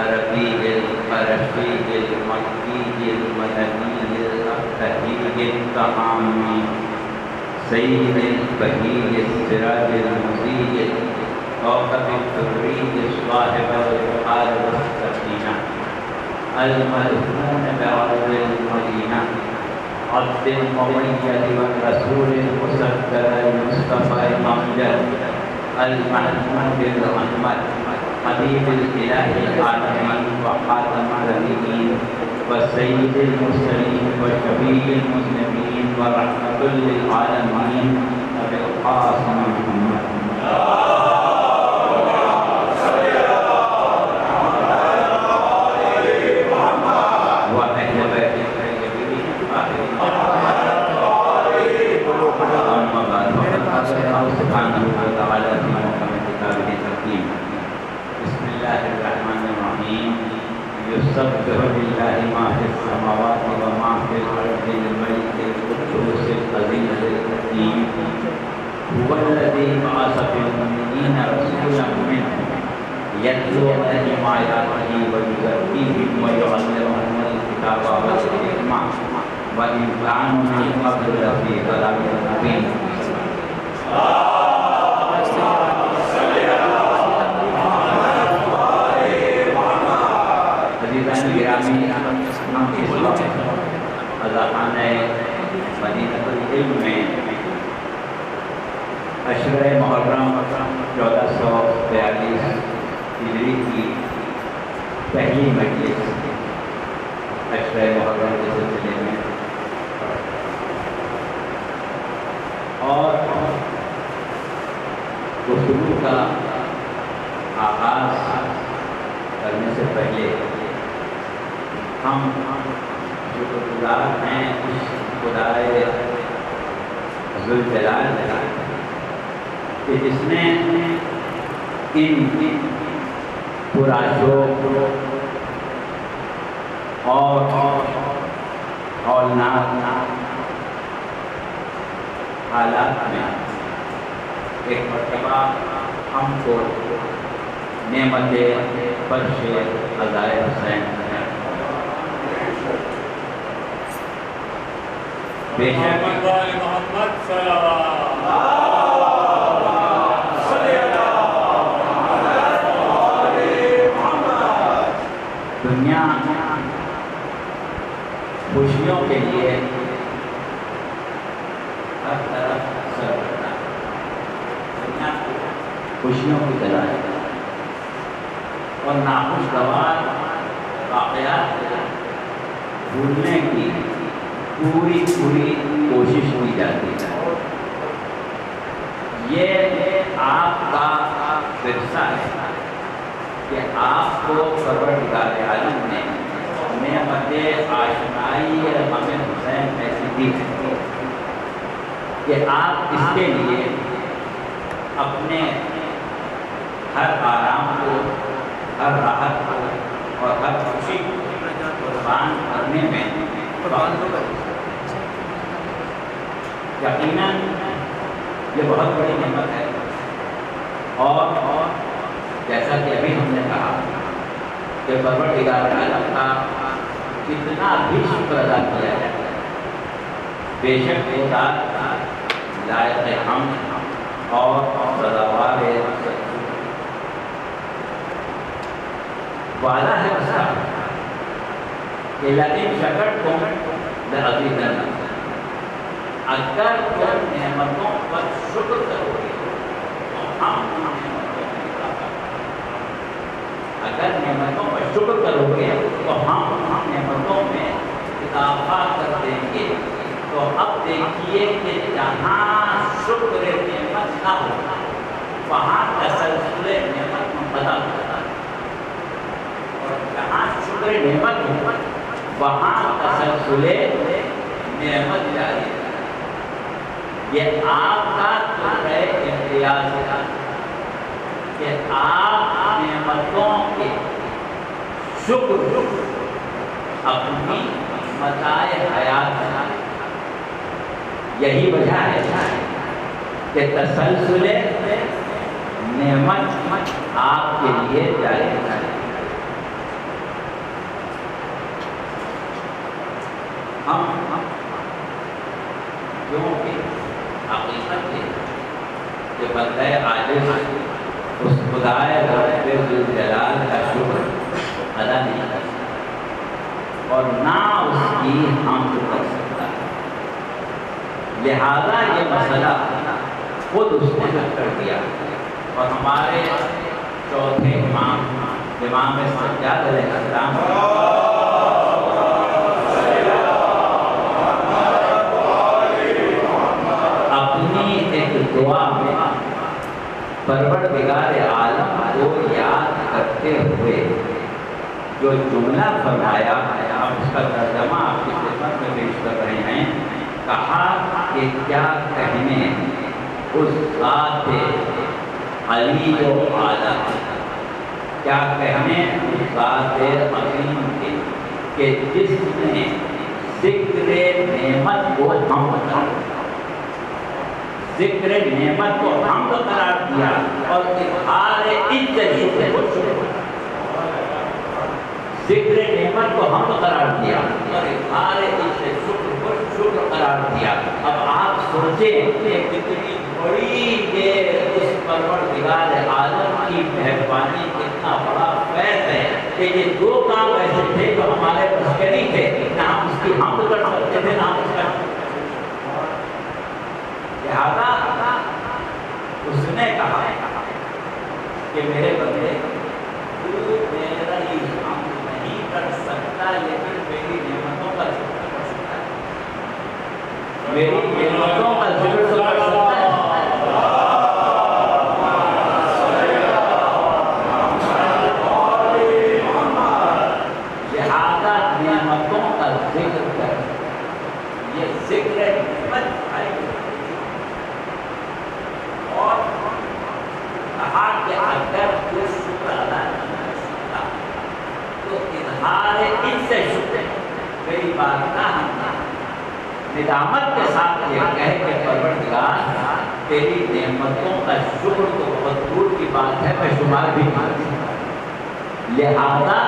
العربي القرشي المكي المدني الأبتهي الطعامي سيد البهي السراج المضيء كوكب الدري صاحب البحار والسفينة المدفون بعرض المدينة عبد المؤيد والرسول المسدد المصطفى الممجد المحمود الأحمد حبيب الإله العالمين وخاتم النبيين وسيد المرسلين وشفيع المذنبين ورحمة للعالمين أبي القاسم محمد وأهل بيت الطيبين أما بعد فقد قال الله سبحانه وتعالى في محكم كتابه الحكيم بسم الله الرحمن الرحيم يسبح لله ما في السماوات وما في الأرض الملك القدوس العزيز الحكيم هو الذي بعث في الأميين رسولا منهم يتلو عليهم آياته ويزكيهم ويعلمهم الكتاب والحكمة وإن كانوا من قبل لفي ضلال مبين عزیزان گرامی ہم اس وقت خزانہ مدینہ العلم میں عشرہ محرم 1442 ہجری کی پہلی مجلس عشرہ محرم کے سلسلے میں اور گفتگو کا آغاز کرنے سے پہلے ہم شکرگزار ہیں اس خدائے ذوالجلال کہ جس نے ان پراشوق اور ہولناک حالات میں ایک مرتبہ ہم کو نعمت فرش عزائے حسین بے شک محمد صلی اللہ دنیا خوشیوں کے لیے ہر طرف سر کرتا ہے دنیا خوشیوں کی طرح ہے اور ناخوشگوار واقعات بھولنے کی پوری کوشش کی جاتی ہے یہ آپ کا ورثہ ہے کہ آپ کو پروردگار عالم نے نعمت آشنائی ہمیں حسین ایسی دی ہے کہ آپ اس کے لیے اپنے ہر آرام کو ہر راحت کو اور ہر خوشی کو قربان کرنے میں یقیناً یہ بہت بڑی نعمت ہے اور جیسا کہ ابھی ہم نے کہا کہ پروردگار عالم کا جتنا بھی شکر ادا کیا جائے بے شک وہ ذات لائق حمد اور سزاوار وعدہ ہے اس کا کہ لئن شکرتم لأزیدنکم اگر تم نعمتوں پر شکر کرو گے تو ہم نعمتوں میں اضافہ اگر نعمتوں پر شکر کرو گے تو ہم نعمتوں میں اضافہ کر دیں گے تو اب دیکھیے کہ جہاں شکر نعمت نہ ہو وہاں تسلسل نعمت منقطع ہوتا ہے اور جہاں شکر نعمت ہو وہاں تسلسل نعمت جاری ہے یہ آپ کا امتیاز ہے کہ آپ نعمتوں کے شکر اپنی متاع حیات بنائیں یہی وجہ ہے کہ تسلسل نعمت آپ کے لیے جاری ہے ہم کیونکہ حقیقت ہے کہ بندہ عاجز اس خدائے رب ذوالجلال کا شکر ادا نہیں کر سکتا اور نہ اس کی حمد کر سکتا، لہذا یہ مسئلہ خود اس نے حل کر دیا۔ اور ہمارے چوتھے امام سجاد علیہ السلام اپنی ایک دعا میں پروردگار عالم کو یاد کرتے ہوئے جو جملہ فرمایا، ہم اس کا ترجمہ آپ کی خدمت میں پیش کر رہے ہیں۔ کہا کہ کیا کہنے اس ذات علی و اعلیٰ، کیا کہنے اس ذات عظیم کے کہ جس نے ذکر نعمت کو حمد قرار دیا اور اظہار عزت ذکر نعمت کو حمد قرار دیا اور اظہار عزت شکر قرار دیا۔ اب آپ سوچیں کہ کتنی بڑی یہ اس پروردگار عالم کی مہربانی، کتنا بڑا فیض ہے کہ یہ دو کام ایسے تھے جو ہمارے بس کے نہیں تھے، نہ ہم اس کی حمد کر سکتے تھے نہ ہم اس کا، لہذا اس نے کہا کہ میرے بندے تو میرا ہی حمد نہیں کر سکتا لیکن میری نعمتوں کا ذکر کر سکتا ہے، میری نعمتوں کا ذکر تو کر سکتا ہے۔ لہذا نعمتوں کا ذکر کر، یہ ذکر نعمت ہے اور کہا کہ اگر تو شکر ادا نہیں کر سکتا تو اظہار سے شکر میری بارگاہ ندامت کے ساتھ یہ کہے کہ پروردگار تیری نعمتوں کا شکر تو بہت دور کی بات ہے، میں شمار بھی نہیں کر سکتا، لہذا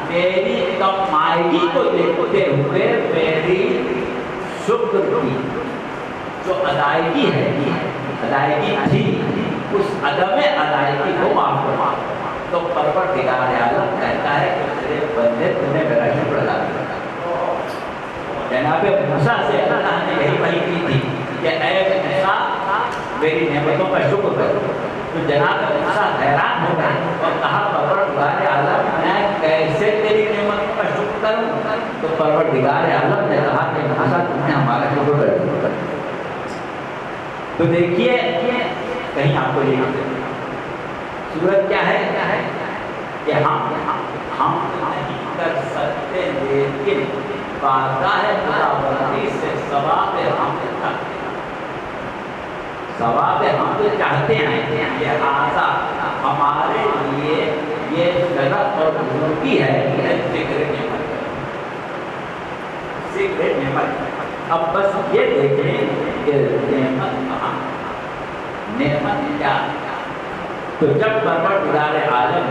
میری کمائیگی کو دیکھتے ہوئے میری شکر کی جو ادائیگی ہے، ادائیگی تھی، اس عدم ادائیگی کو معاف کروا۔ تو پروردگار عالم کہتا ہے کہ میرے بندے تم نے میرا شکر ادا کیا۔ جناب موسیٰ سے اللہ نے یہی وحی کی تھی کہ اے موسیٰ میری نعمتوں کا شکر کرو، تو جناب موسیٰ حیران ہو گئے اور کہا پروردگار عالم میں کیسے تیری نعمتوں کا شکر کروں؟ تو پروردگار عالم نے کہا کہ موسیٰ تم نے ہمارا شکر کرو۔ تو دیکھیے کہیں آپ کو یہ صورت کیا ہے کہ ہم نہیں کر سکتے لیکن بارگاہ خداوندی سے ثواب حمد چاہتے ہیں، لہذا ہمارے لیے یہ شرف اور بزرگی ہے ذکر نعمت۔ اب بس یہ دیکھیں کہ نعمت کہاں، نعمت کیا؟ تو جب پروردگار عالم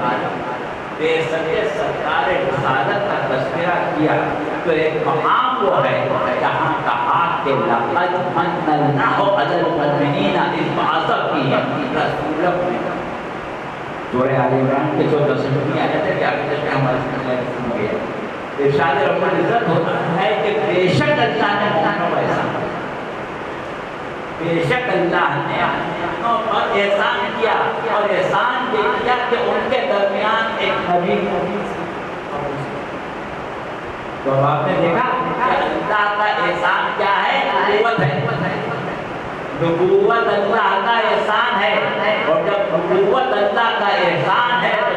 بے سدے سرکار رسالت کا تذکرہ کیا تو ایک مقام وہ ہے جہاں کہا کہ لقد من اللہ علی المؤمنین اذ بعث فیہم رسولا منہم۔ سورہ آل عمران کے 14 آیت ہے کہ آگے چل کے ہمارے سامنے سن گئے، ارشاد رب العزت ہوتا ہے کہ بے شک اللہ نے مومنوں پر احسان کیا، بے شک اللہ نے مومنوں پر احسان کیا، اور احسان یہ کیا کہ ان کے درمیان ایک نبی تو آپ نے دیکھا کہ اللہ کا احسان کیا ہے؟ نبوت ہے، نبوت اللہ کا احسان ہے، اور جب نبوت اللہ کا احسان ہے تو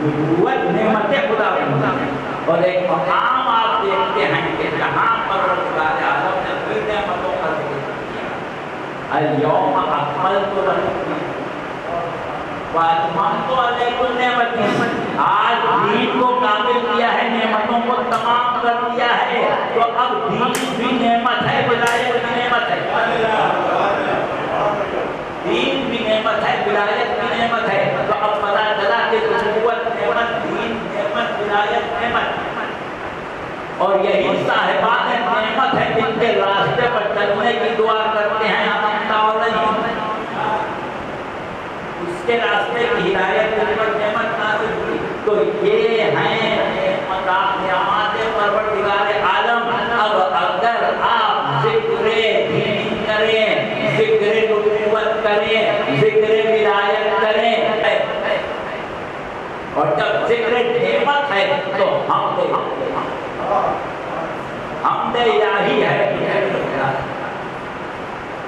نبوت نعمت خدا ہے۔ اور ایک مقام آپ دیکھتے ہیں کہ جہاں پروردگار عالم نے پھر نعمتوں کا ذکر کیا، الیوم اکملت لکم واتممت علیکم نعمتی، آج دین کو کامل کیا ہے، نعمتوں کو تمام کر دیا ہے، تو اب دین بھی نعمت ہے، ولایت بھی نعمت ہے، دین بھی نعمت ہے، ولایت بھی نعمت ہے۔ تو اب پتہ چلا کہ نبوت نعمت، دین نعمت، ولایت نعمت، اور یہی صاحبان نعمت ہے جن کے راستے پر چلنے کی دعا کرتے ہیں اس کے راستے کی ہدایت پر نعمت نازل ہوئی. تو یہ ہیں نعمات پروردگار عالم. اب اگر آپ ذکر دین کریں، ذکر نبوت کریں، ذکر ولایت کریں، اور جب ذکر نعمت ہے تو حمد الہی ہے.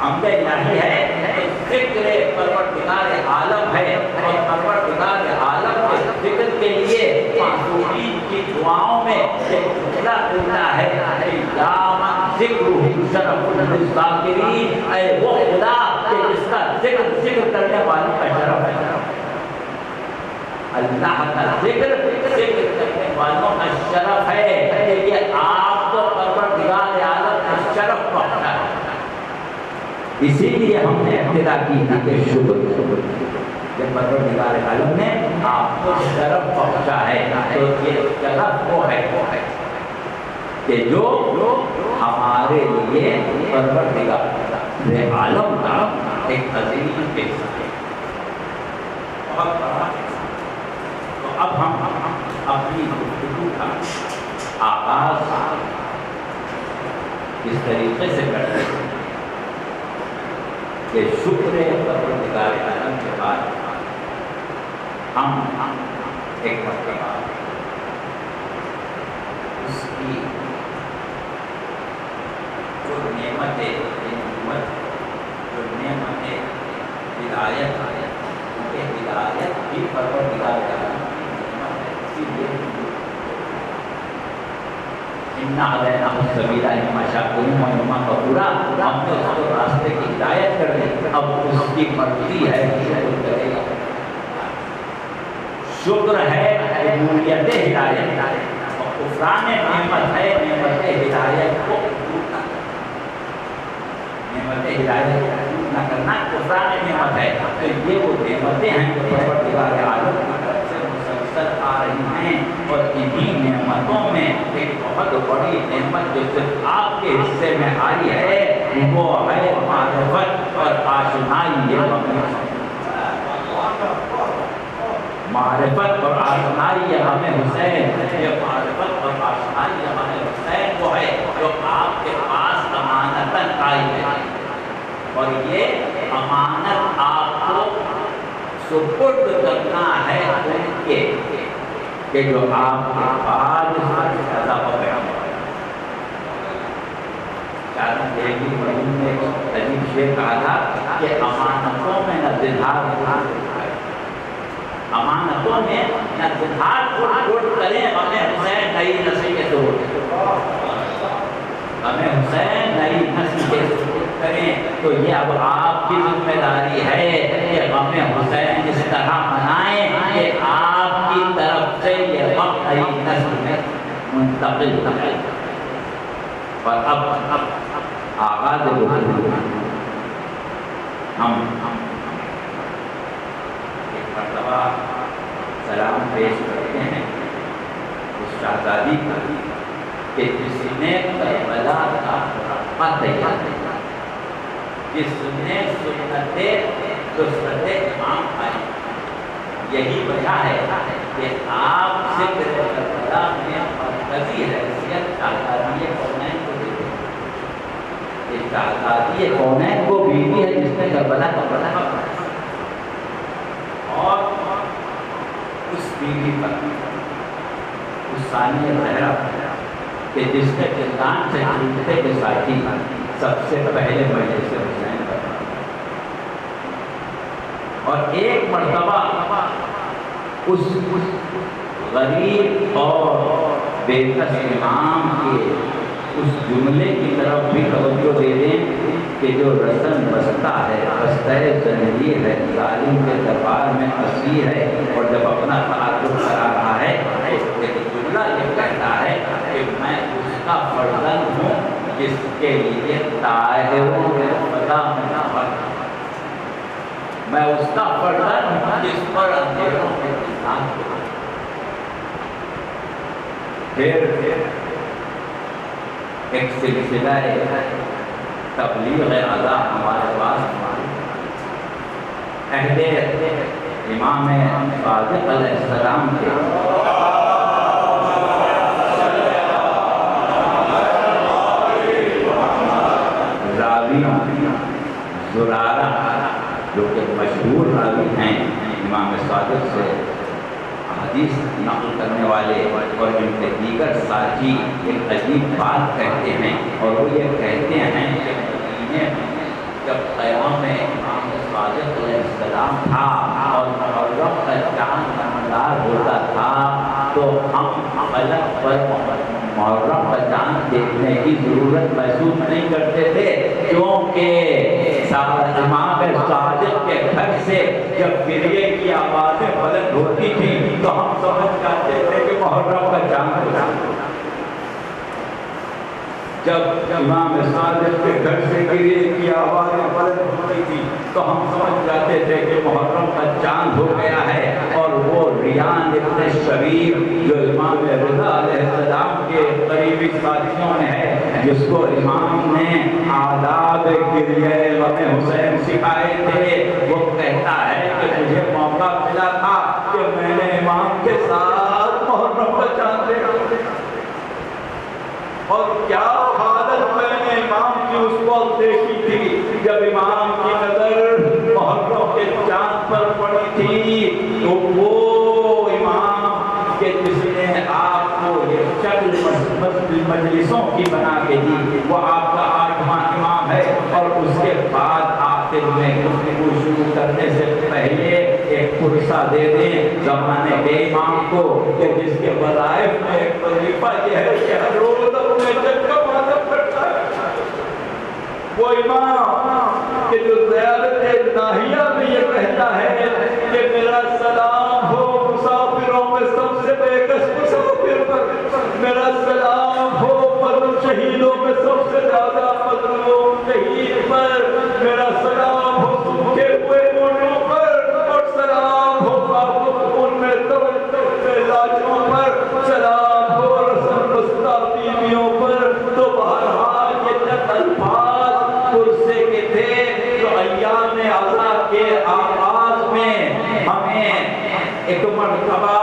حمد الہی ہے تو ذکر پروردگار عالم ہے. اور پروردگار عالم کے ذکر کے لیے معصومین کی دعاؤں میں ایک جملہ ملتا ہے کہ یا من ذکرہ شرف للذاکرین، اے وہ خدا کہ جس کا ذکر کرنے والوں کا شرف ہے. اللہ کا ذکر کرنے والوں کا شرف ہے کہ یہ آپ کو پروردگار عالم کا شرف بخشا ہے. اسی لیے ہم نے ابتدا کی تھی کہ شکر کہ پروردگار عالم نے آپ کو شرف بخشا ہے. تو یہ شرف وہ ہے کہ جو ہمارے لیے پروردگار عالم کا ایک عظیم حصہ ہے، بہت بڑا حصہ. تو اب ہم اپنی گفتگو کا آغاز اس طریقے سے کرتے ہیں کہ شکر پروردگار عالم کے بعد ہم ایک مرتبہ اس کی جو نعمتیں جو نعمتیں ہدایت کیونکہ ہدایت بھی پروردگار عالم کی نعمت ہے. اسی لیے اِنَّا عَلَيْنَا السَّبِيلَ إِمَّا شَاكِرًا وَإِمَّا كَفُورًا. ہم نے اس کو راستے کی ہدایت کر دی. اب اس کی مرضی ہے کہ شکر کرے گا. شکر ہے قبولیت ہدایت اور کفران نعمت ہے نعمت ہدایت کو قبول نہ کرنا. نعمت ہدایت کو قبول نہ کرنا کفران نعمت ہے. تو یہ وہ نعمتیں ہیں جو پروردگار عالم کی طرف سے مسلسل آ رہی ہیں. اور انہی نعمتوں میں ایک بہت بڑی نعمت جو صرف آپ کے حصے میں آئی ہے وہ ہے معرفت اور آشنائی. معرفت اور آشنائی امام حسین. یہ معرفت اور آشنائی امام حسین وہ ہے جو آپ کے پاس امانتاً آئی ہے. اور یہ امانت آپ کو سپرد کرنا ہے ان کے کہ جو آپ کے بعد دیوی مرحوم نے عجیب شعر کہا تھا کہ امانتوں میں نہ زدھار امانتوں میں نہ زدھار پھوٹ کریں ہمیں حسین نئی نسل کے دور ہمیں حسین نئی نسل کے دور کریں. تو یہ اب آپ کی ذمہ داری ہے کہ ہمیں حسین اس طرح منائیں کہ آپ کی طرف سے یہ غم نئی نسل میں منتقل ہو جائے. اور اب آغاز ہم ایک مرتبہ سلام پیش کرتے ہیں اس شہزادی کا کہ جس نے کربلا کا خط تیار کیا، جس نے سنت امام پائی. یہی وجہ ہے کہ آپ سے کربلا میں مرکزی حیثیت شہزادی کونین کو دیتے ہیں. یہ شہزادی کونین کو بیوی ہے جس نے کربلا کا فتح پایا. اور اس بیوی پر اس ثانیہ زہرا کہ جس نے چندان سے چھوٹتے کے ساتھی سب سے پہلے مجلس سے حسین کرنا. اور ایک مرتبہ اس غریب اور بے کس امام کے اس جملے کی طرف بھی توجہ دے دیں کہ جو رسن بستا ہے بستہ زنجیر ہے ظالم کے دربار میں اسیر ہے. اور جب اپنا تعلق کرا رہا ہے ایک جملہ یہ کہتا ہے کہ میں اس کا فرزند ہوں جس کے لیے طاہروں میں خدا منا ہوا. میں اس کا فرزند ہوں جس پر اندھیروں میں انسان ہوا. پھر ایک سلسلہ تبلیغ اعلیٰ ہمارے پاس عہد امام صادق علیہ السلام کے راوی زرارہ جو کہ مشہور راوی ہیں امام صادق سے حدیث نقل کرنے والے اور ان کے دیگر ساتھی ایک عجیب بات کہتے ہیں اور وہ یہ کہتے ہیں کہ جب قیام امام صادق علیہ السلام تھا اور محرم کا چاند نمودار ہوتا تھا تو ہم فلک پر محرم کا چاند دیکھنے کی ضرورت محسوس نہیں کرتے تھے، کیونکہ امام صادق کے گھر سے جب گریے کی آوازیں بلند ہوتی تھی تو ہم سمجھ جاتے تھے کہ محرم کا چاند ہوتا ہے۔ جب امام صادق کے گھر سے گریے کی آوازیں بلند ہوتی تھی تو ہم سمجھ جاتے تھے کہ محرم کا چاند ہو گیا ہے۔ اور وہ ریان ابن شبیر جو امام رضا علیہ السلام کے قریبی ساتھیوں میں ہے، جس کو امام نے آداب گریہ غم حسین سکھائے تھے، وہ کہتا ہے کہ مجھے موقع ملا تھا کہ میں نے امام کے ساتھ محرم کا چاند دیکھا، اور کیا حالت میں نے امام کی اس وقت دیکھی تھی جب امام کی نظر محرم کے چاند پر پڑی تھی، تو وہ امام کے جس نے آپ کو یہ شکل مجلسوں کی بنا کے دی، وہ آپ کا 8واں امام ہے۔ اور اس کے بعد آخر میں گفتگو شروع کرنے سے پہلے ایک فرصہ دے دیں زمانے کے امام کو کہ جس کے وظائف میں ایک وظیفہ یہ ہے کہ ہر روز اپنے جد کا مطلب کرتا ہے، وہ امام کہ جو زیارت ناہیہ میں یہ کہتا ہے کہ میرا سلام ہو مسافروں میں سب سے بے کس مسافر پر، میرا سلام ہو مظلوم شہیدوں میں سب سے زیادہ مظلوم شہید پر، میرا سلام ہو سوکھے ہوئے موڑوں پر، اور سلام ہو ان میں لاجوں پر، سلام ہو رسم بستہ بیویوں پر۔ تو بہرحال یہ چند الفاظ قرصے کے تھے جو ایام عزا کے آغاز میں ہمیں ایک مرتبہ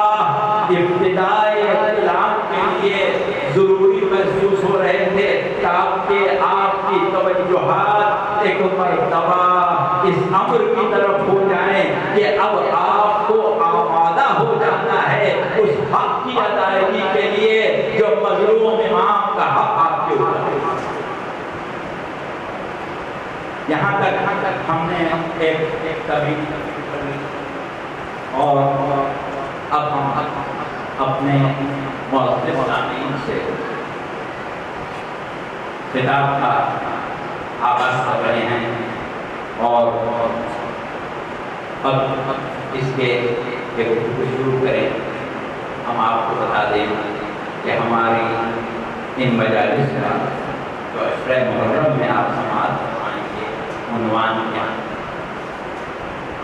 ابتدائی اعلان کے لیے ضروری محسوس ہو رہے تھے، تاکہ آپ کی توجہات ایک مرتبہ اس امر کی طرف ہو جائیں کہ اب آپ کو آمادہ ہو جانا ہے اس حق کی ادائیگی کے لیے جو مظلوم امام کا حق آپ کے اوپر ہے۔ یہاں تک ہم نے ایک تبیین اور اب ہم اپنے معزز سامعین سے خطاب کا آغاز کر رہے ہیں، اور اب اس کے گفتگو شروع کریں۔ ہم آپ کو بتا دیں کہ ہماری ان مجالس کا جو عشرہ محرم میں آپ سماعت فرمائیں گے عنوان کیا ہے؟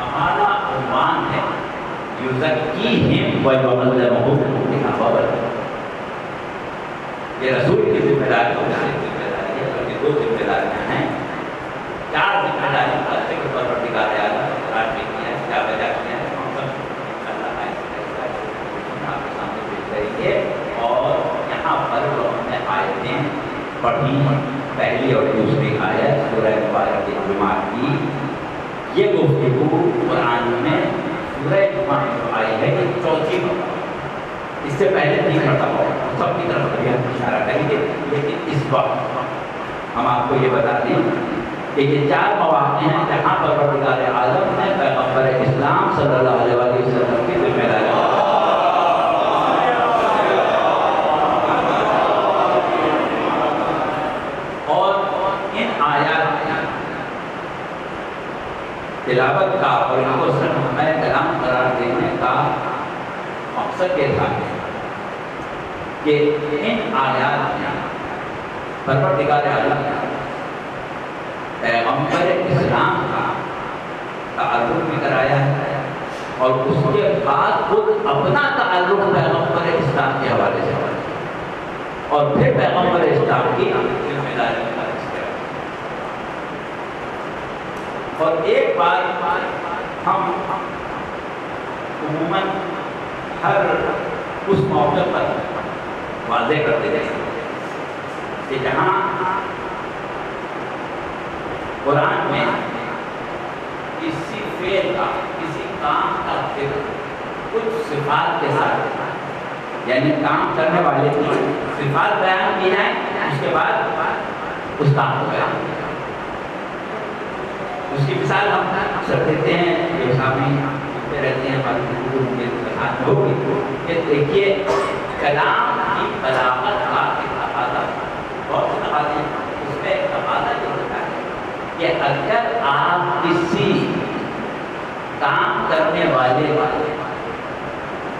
ہمارا عنوان ہے یزکیہم ویعلمہم الکتاب۔ یہ رسول کی ذمہ داری ہے، بلکہ 2 ذمہ داریاں ہیں، 4 ذمہ داریوں کا ذکر پروردگار اعلیٰ نے قرآن میں کیا ہے، کیا وجہ کیا ہے، ہم سب اللہ آپ کے سامنے پیش کریں گے۔ اور یہاں پر جو ہم نے آیتیں پڑھی، پہلی اور دوسری آیت سورہ مبارکہ جمعہ کی، یہ گفتگو قرآن میں سورہ جمعہ میں جو آئی ہے یہ 4تھی مرتبہ، اس سے پہلے 3 مرتبہ سب کی طرف اشارہ کریں گے، لیکن اس وقت ہم آپ کو یہ بتا دیں کہ یہ 4 مواقع ہیں جہاں پر پروردگار عالم نے پیغمبر اسلام صلی اللہ علیہ وسلم کی ذمہ داری اور ان آیات تلاوت کا اور ان کو سرمایہ کلام قرار دینے کا مقصد یہ تھا کہ ان آیات میں پروردگار عالم پیغمبر اسلام کا تعلق بھی کرایا ہے، اور اس کے بعد خود اپنا تعلق پیغمبر اسلام کے حوالے سے، اور پھر پیغمبر اسلام کی ذمہ داری کا اختیار. اور ایک بات ہم عموماً ہر اس موقع پر واضح کرتے رہے کہ جہاں قرآن میں کسی فعل کا کسی کام کا ذکر کچھ صفات کے ساتھ یعنی کام کرنے والے کی صفات بیان کی جائیں اس کے بعد اس کام کو بیان کیا جائے. اس کی مثال ہم اکثر دیتے ہیں جو سامنے سنتے رہتے ہیں ہماری کے ساتھ ہوگی کہ دیکھیے کلام کی بلاغت کا ایک تقاضا بہت سے تقاضے ہیں. اس میں ایک تقاضا یہ ہوتا ہے کہ اگر آپ کسی کام کرنے والے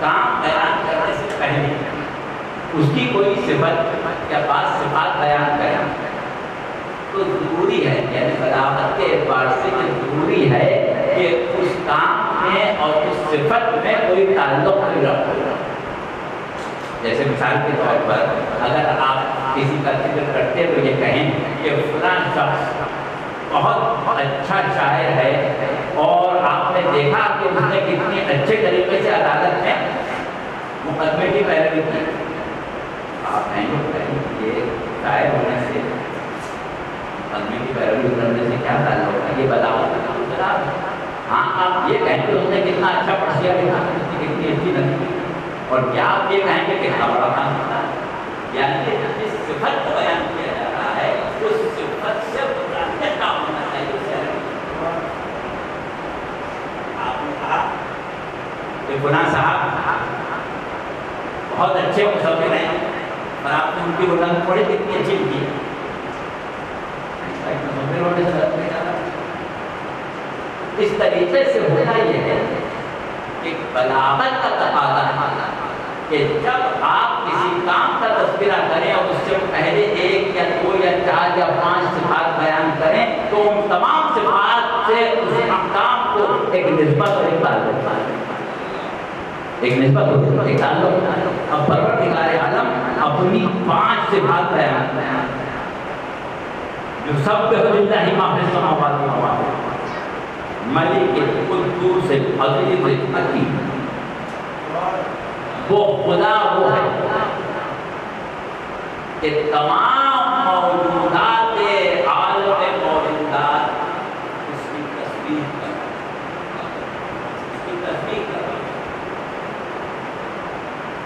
کام بیان کرنے سے پہلے اس کی کوئی صفت یا بعض صفات بیان کریں تو ضروری ہے یعنی بلاغت کے اعتبار سے یہ ضروری ہے کہ اس کام میں اور اس صفت میں کوئی تعلق نہیں رکھو. جیسے مثال کے طور پر اگر آپ کسی کا ذکر کرتے تو یہ کہیں کہ فلاں شخص بہت اچھا شاعر ہے اور آپ نے دیکھا کہ اس نے کتنے اچھے طریقے سے عدالت میں مقدمے کی پیروی کی. آپ کہیں گے یہ شاعر ہونے سے مقدمے کی پیروی کرنے سے کیا تعلق ہے, یہ بلاغت کا خلاف ہے. ہاں آپ یہ کہیں گے اس نے کتنا اچھا پڑھیا لکھا کتنی اچھی نظم اور کیا آپ یہ کہیں گے کتنا بڑا کام ہوتا ہے. یعنی جس صفت کو بیان کیا جا رہا ہے اس صفت سے کام ہونا چاہیے. آپ نے کہا کہ فلاں صاحب بہت اچھے مصور ہیں اور آپ نے ان کی بلند پڑھی کتنی اچھی لکھی ہے. اس طریقے سے ہونا یہ ہے کہ بلاغت کا تقاضا ہے کہ جب آپ کسی کام کا تذکرہ کریں اور اس سے پہلے 1 یا 2 یا 4 یا 5 صفات بیان کریں تو ان تمام صفات سے اس کام کو ایک نسبت اور ایک تعلق ایک تعلق. اب پروردگار عالم اپنی 5 صفات بیان جو سب للہ ما فی السماوات و ما فی الارض ملک القدوس العزیز الحکیم. وہ خدا وہ ہے کہ تمام موجودات عالم موجودات اس کی تصویر کر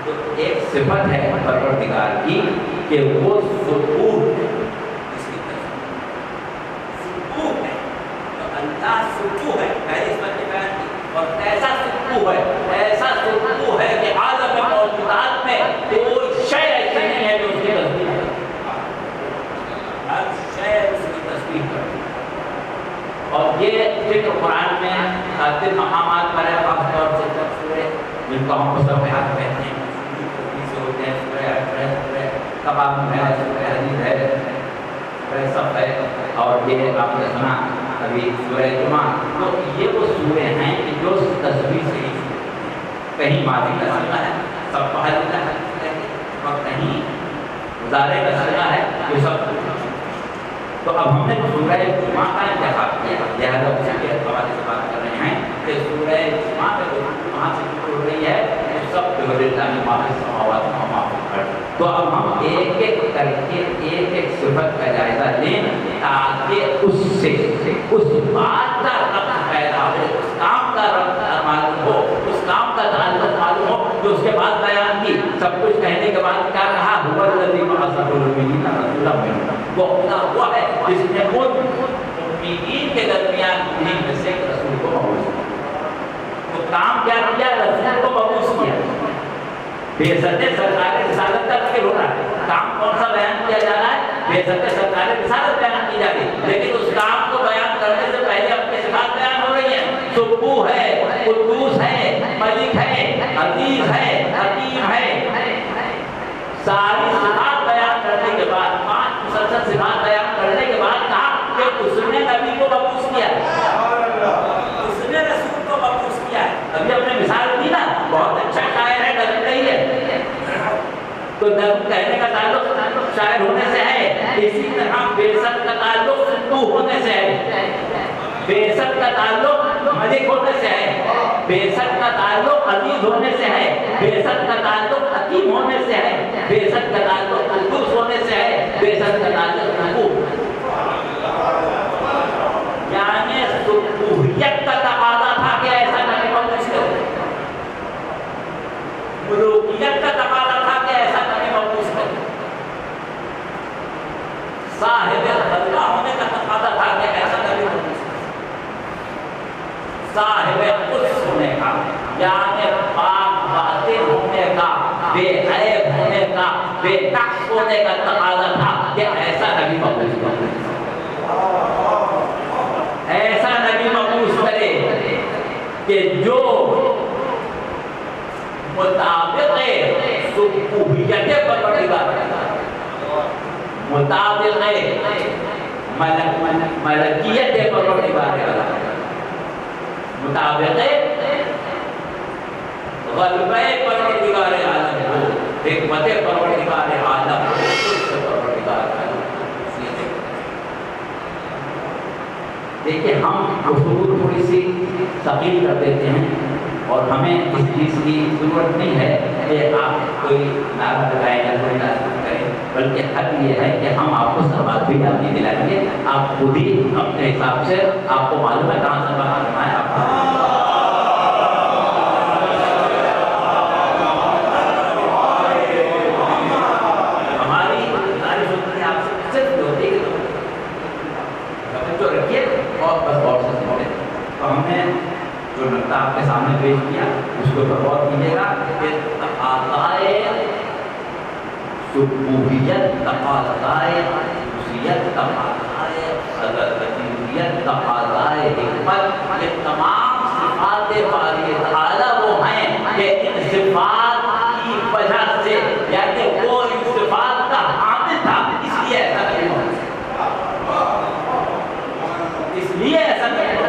تو ایک صفت ہے پروردگار کی کہ وہ سکون ہے. اس کی تصویر سکون ہے تو اللہ سکون ہے پہلے اس بات بیان کی. اور ایسا سکون ہے کہ عالم موجودات میں کوئی شے ایسی نہیں ہے جو اس کی تصویر کرے. ہر شے اس کی تصویر کرے. اور یہ ذکر قرآن میں خاطر مقامات پر ہے خاص طور سے سورہ جن کو ہم مصطفیات کہتے ہیں ہوتے ہیں سورہ کباب ہے سورہ حدید ہے سورہ صف ہے اور یہ آپ نے سنا ابھی سورہ جمعہ. تو یہ وہ سورے ہیں کہ جو تصویر سے کہیں ماضی کا سنا ہے سب پڑھا جاتا ہے اور کہیں گزارے کا سنا ہے جو سب. تو اب ہم نے سورہ جمعہ کا انتخاب کیا لہٰذا اسی کے حوالے سے بات کر رہے ہیں کہ سورہ جمعہ پہ وہاں سے شروع ہو رہی ہے سب تو اب ہم ایک ایک کر کے ایک ایک صفت کا جائزہ لیں تاکہ اس سے اس بات کا ربط پیدا ہو, اس کام کا ربط معلوم ہو, اس کام کا تعلق معلوم ہو جو اس کے بعد بیان کی. سب کچھ کہنے کے بعد کیا کہا وہ خدا ہوا ہے جس نے خود مؤمنین کے درمیان انہیں میں سے ایک رسول کو مبعوث کیا. تو کام کیا کیا رسول کو مبعوث کیا. بعثت سرکار رسالت کا ذکر ہو رہا ہے. کام کون سا بیان کیا جا رہا ہے؟ بعثت سرکار رسالت بیان کی جا رہی ہے. لیکن اس کام کو بیان کرنے سے پہلے اپنی صفات بیان ہو رہی ہیں. سبوح ہے, قدوس ہے, ملک ہے, عزیز ہے, حکیم ہے. ساری صفات بیان کرنے کے بعد 5 مسلسل صفات بیان کرنے کے بعد کہا کہ اس نے نبی کو مبعوث کیا ہے, اس نے رسول کو مبعوث کیا ہے. ابھی اپنے مثال دی نا, بہت اچھا شاعر ہے, نظم نہیں ہے. تو نبی کہنے کا تعلق شاعر ہونے سے ہے، اسی طرح بیسط کا تعلق تو ہونے سے ہے، بیسط کا تعلق ملک ہونے سے ہے، بیسط کا تعلق عزیز ہونے سے ہے، بیسط کا تعلق حکیم ہونے سے ہے، بیسط کا تعلق قدوس ہونے سے ہے، بیسط کا تعلق محبوب، یعنی سبوحیت کا تقاضا تھا کہ ایسا نبی مبعوث ہو، ملوکیت کا تقاضا تھا کہ ایسا نبی مبعوث ہو، صاحب خلقہ ہونے کا تقاضا تھا کہ ایسا نبی مبعوث ہو، صاحب قدس ہونے کا یعنی پاک باطن ہونے کا، بے عیب ہونے کا، بے نقص ہونے کا تقاضا تھا کہ ایسا نبی مبعوث ہو، ایسا نبی مبعوث کرے کہ جو مطابق سبوحیت پروردگار، مطابق ملکیت پروردگار، مطابق غلبہ پروردگار عالم ہو، حکمت پروردگار عالم ہو، پروردگار عالم۔ دیکھیں ہم گفتگو تھوڑی سی ثقیل کر دیتے ہیں اور ہمیں اس چیز کی ضرورت نہیں ہے کہ آپ کوئی نعرہ لگائیں یا کوئی نعرہ کریں، بلکہ حق یہ ہے کہ ہم آپ کو سوال بھی یاد نہیں دلائیں گے، آپ خود ہی اپنے حساب سے آپ کو معلوم ہے کہاں سے کہاں کرنا ہے آپ آپ کے سامنے پیش کیا، اس کے اوپر غور کیجیے گا کہ تقاضائے سبوحیت، تقاضائے خصوصیت، تقاضائے حضرتیت، تقاضائے حکمت، یہ تمام صفات باری تعالیٰ وہ ہیں کہ ان صفات کی وجہ سے، یعنی وہ ان صفات کا حامل تھا، اس لیے ایسا نہیں ہو، اس لیے ایسا نہیں ہو۔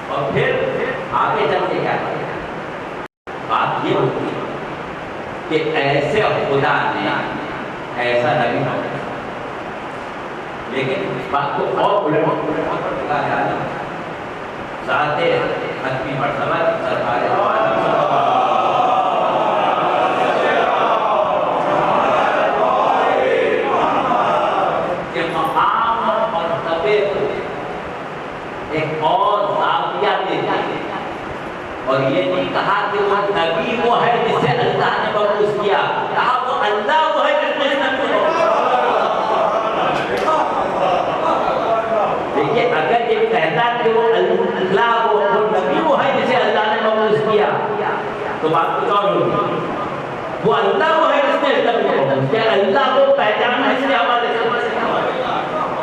اور پھر آگے چل کے کیا بات یہ ہوتی ہے کہ ایسے خدا نے ایسا نبی بنایا، لیکن اس بات کو اور ذات حتمی مرتبہ سرکار عالم کے مقام اور مرتبے کو ایک اور اور یہ نہیں کہا کہ وہ نبی وہ ہے جسے اللہ نے مبعوث کیا، کہا وہ اللہ وہ ہے جس نے نبی دیکھیے اگر یہ کہتا کہ وہ اللہ وہ نبی وہ ہے جسے اللہ نے مبعوث کیا تو بات کچھ اور ہوگی، وہ اللہ وہ ہے جس نے نبی کو مبعوث کیا، اللہ کو پہچانا اس کے حوالے سے